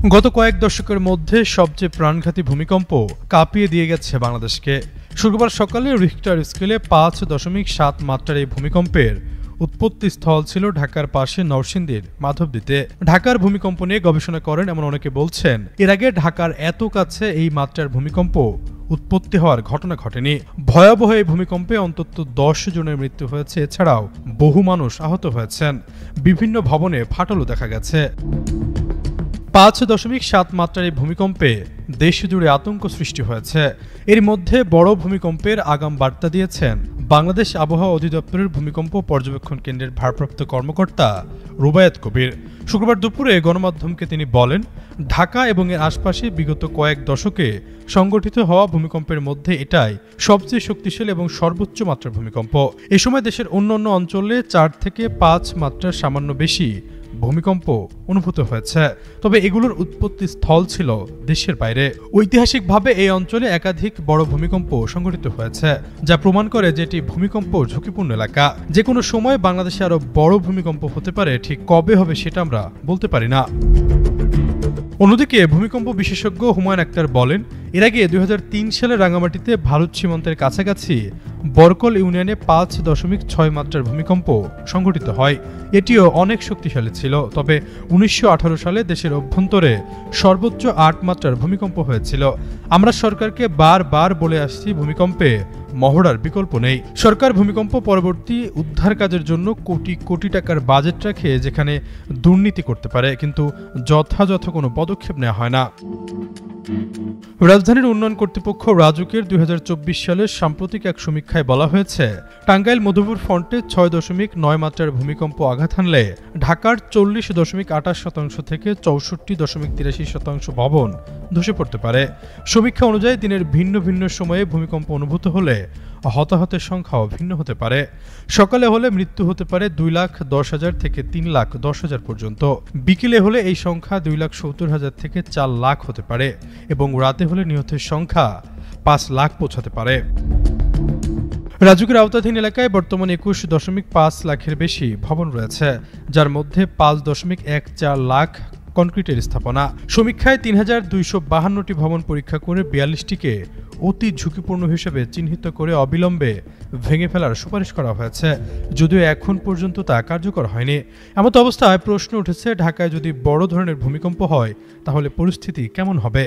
গত কয়েক দশকের মধ্যে সবচেয়ে প্রাণঘাতী ভূমিকম্প কাঁপিয়ে দিয়ে গেছে বাংলাদেশকে। শুক্রবার সকালে রিখটার স্কেলে 5.7 মাত্রার এই ভূমিকম্পের উৎপত্তি স্থল ছিল ঢাকার পাশে নরসিংদীর মাধবদীতে। ঢাকার ভূমিকম্প নিয়ে গবেষণা করেন এমন অনেকে বলছেন, এর আগে ঢাকার এত কাছে এই মাত্রার ভূমিকম্প উৎপত্তি হওয়ার ঘটনা ঘটেনি। ভয়াবহ এই ভূমিকম্পে অন্তত 10 জনের মৃত্যু হয়েছে, এছাড়াও বহু মানুষ আহত হয়েছেন। বিভিন্ন ভবনে ফাটলও দেখা গেছে। 5.7 মাত্রার এই ভূমিকম্পে দেশ জুড়ে আতঙ্ক সৃষ্টি হয়েছে। এর মধ্যে বড় ভূমিকম্পের আগাম বার্তা দিয়েছেন বাংলাদেশ আবহাওয়া অধিদপ্তরের ভূমিকম্প পর্যবেক্ষণ কেন্দ্রের ভারপ্রাপ্ত কর্মকর্তা রুবায়েত কবির। শুক্রবার দুপুরে গণমাধ্যমকে তিনি বলেন, ঢাকা এবং এর আশপাশে বিগত কয়েক দশকে সংগঠিত হওয়া ভূমিকম্পের মধ্যে এটাই সবচেয়ে শক্তিশালী এবং সর্বোচ্চ মাত্রার ভূমিকম্প। এ সময় দেশের অন্যান্য অঞ্চলে 4 থেকে 5 মাত্রার সামান্য বেশি ভূমিকম্প অনুভূত হয়েছে, তবে এগুলোর উৎপত্তি স্থল ছিল দেশের বাইরে। ঐতিহাসিকভাবে এই অঞ্চলে একাধিক বড় ভূমিকম্প সংঘটিত হয়েছে, যা প্রমাণ করে যে এটি ভূমিকম্প ঝুঁকিপূর্ণ এলাকা। যে কোনো সময় বাংলাদেশে আরো বড় ভূমিকম্প হতে পারে, ঠিক কবে হবে সেটা আমরা বলতে পারি না। অন্যদিকে ভূমিকম্প বিশেষজ্ঞ হুমায়ুন আক্তার বলেন, এর আগে 2003 সালে রাঙামাটিতে ভারত সীমান্তের কাছাকাছি বরকল ইউনিয়নে 5.6 মাত্রার ভূমিকম্প সংঘটিত হয়। এটিও অনেক শক্তিশালী ছিল, তবে 1918 সালে দেশের অভ্যন্তরে সর্বোচ্চ 8 মাত্রার ভূমিকম্প হয়েছিল। আমরা সরকারকে বারবার বলে আসছি, ভূমিকম্পে মহড়ার বিকল্প নেই। সরকার ভূমিকম্প পরবর্তী উদ্ধার কাজের জন্য কোটি কোটি টাকার বাজেট রাখে, যেখানে দুর্নীতি করতে পারে, কিন্তু যথাযথ কোনো পদক্ষেপ নেওয়া হয় না। রাজধানীর উন্নয়ন কর্তৃপক্ষ রাজুকের 2024 সালের সাম্প্রতিক এক সমীক্ষায় বলা হয়েছে, টাঙ্গাইল মধুপুর ফ্রন্টে 6.9 মাত্রার ভূমিকম্প আঘাত হানলে ঢাকার 40.28% থেকে 64.83% ভবন ধসে পড়তে পারে। সমীক্ষা অনুযায়ী দিনের ভিন্ন ভিন্ন সময়ে ভূমিকম্প অনুভূত হলে হতাহতের সংখ্যাও ভিন্ন হতে পারে। সকালে হলে মৃত্যু হতে পারে 2,10,000 থেকে 3,10,000 পর্যন্ত। বিকেলে হলে এই সংখ্যা 2,70,000 থেকে 4 লাখ হতে পারে এবং রাতে হলে নিহতের সংখ্যা 5 লাখ পৌঁছাতে পারে। রাজুকের আওতাধীন এলাকায় বর্তমানে 21.5 লাখের বেশি ভবন রয়েছে, যার মধ্যে 5.14 লাখ কনক্রিটের স্থাপনা। সমীক্ষায় 3,252টি ভবন পরীক্ষা করে 42টিকে অতি ঝুঁকিপূর্ণ হিসেবে চিহ্নিত করে অবিলম্বে ভেঙে ফেলার সুপারিশ করা হয়েছে, যদিও এখন পর্যন্ত তা কার্যকর হয়নি। এমত অবস্থায় প্রশ্ন উঠেছে, ঢাকায় যদি বড় ধরনের ভূমিকম্প হয় তাহলে পরিস্থিতি কেমন হবে?